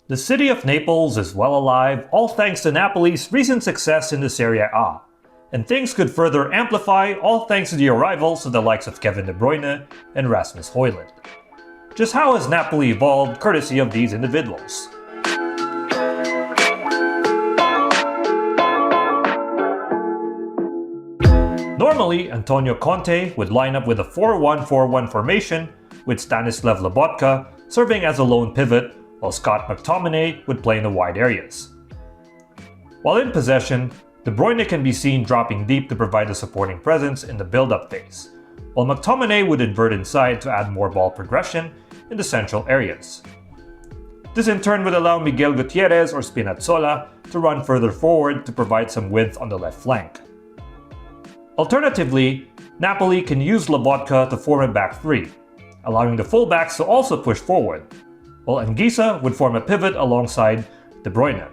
The city of Naples is well alive, all thanks to Napoli's recent success in the Serie A. And things could further amplify, all thanks to the arrivals of the likes of Kevin De Bruyne and Rasmus Højlund. Just how has Napoli evolved courtesy of these individuals? Normally, Antonio Conte would line up with a 4-1-4-1 formation with Stanislav Lobotka serving as a lone pivot, while Scott McTominay would play in the wide areas. While in possession, De Bruyne can be seen dropping deep to provide a supporting presence in the build-up phase, while McTominay would invert inside to add more ball progression in the central areas. This in turn would allow Miguel Gutierrez or Spinazzola to run further forward to provide some width on the left flank. Alternatively, Napoli can use Lobotka to form a back three, allowing the fullbacks to also push forward, while Anguissa would form a pivot alongside De Bruyne.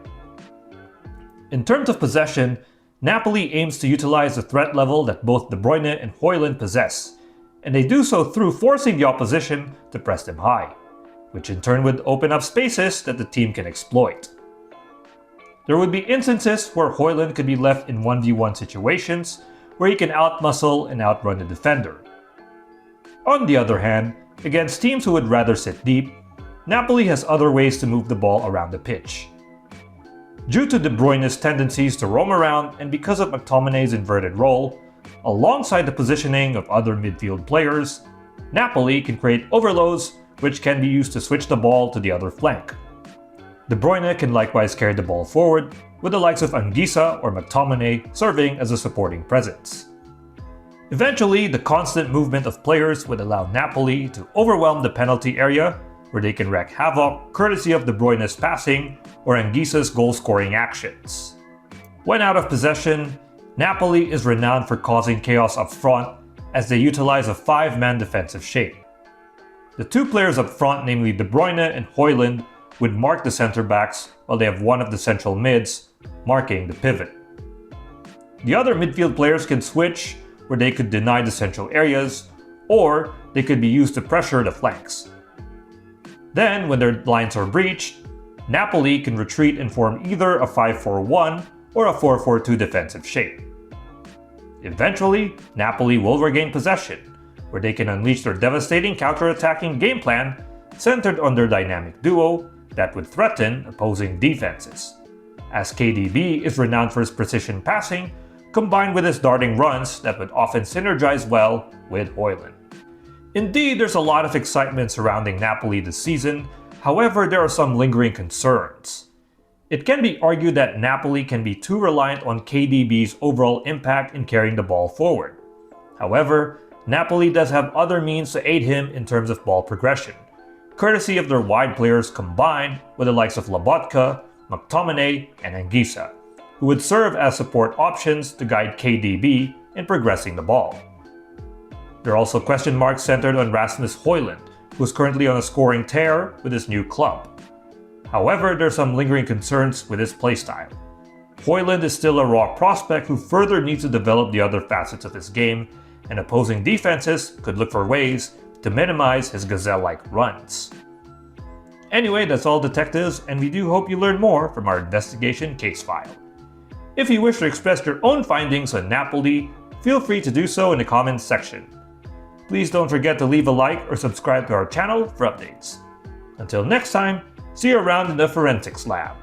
In terms of possession, Napoli aims to utilize the threat level that both De Bruyne and Højlund possess, and they do so through forcing the opposition to press them high, which in turn would open up spaces that the team can exploit. There would be instances where Højlund could be left in 1v1 situations where he can outmuscle and outrun the defender. On the other hand, against teams who would rather sit deep, Napoli has other ways to move the ball around the pitch. Due to De Bruyne's tendencies to roam around and because of McTominay's inverted role, alongside the positioning of other midfield players, Napoli can create overloads which can be used to switch the ball to the other flank. De Bruyne can likewise carry the ball forward, with the likes of Anguissa or McTominay serving as a supporting presence. Eventually, the constant movement of players would allow Napoli to overwhelm the penalty area, where they can wreak havoc courtesy of De Bruyne's passing or Anguissa's goal-scoring actions. When out of possession, Napoli is renowned for causing chaos up front as they utilize a 5-man defensive shape. The two players up front, namely De Bruyne and Højlund, would mark the center-backs while they have one of the central mids marking the pivot. The other midfield players can switch, where they could deny the central areas, or they could be used to pressure the flanks. Then, when their lines are breached, Napoli can retreat and form either a 5-4-1 or a 4-4-2 defensive shape. Eventually, Napoli will regain possession, where they can unleash their devastating counter-attacking game plan centered on their dynamic duo that would threaten opposing defenses, as KDB is renowned for his precision passing combined with his darting runs that would often synergize well with Højlund. Indeed, there's a lot of excitement surrounding Napoli this season, however there are some lingering concerns. It can be argued that Napoli can be too reliant on KDB's overall impact in carrying the ball forward. However, Napoli does have other means to aid him in terms of ball progression, courtesy of their wide players combined with the likes of Lobotka, McTominay, and Anguissa, who would serve as support options to guide KDB in progressing the ball. There are also question marks centered on Rasmus Højlund, who is currently on a scoring tear with his new club. However, there are some lingering concerns with his playstyle. Højlund is still a raw prospect who further needs to develop the other facets of his game, and opposing defenses could look for ways to minimize his gazelle-like runs. Anyway, that's all detectives, and we do hope you learn more from our investigation case file. If you wish to express your own findings on Napoli, feel free to do so in the comments section. Please don't forget to leave a like or subscribe to our channel for updates. Until next time, see you around in the forensics lab.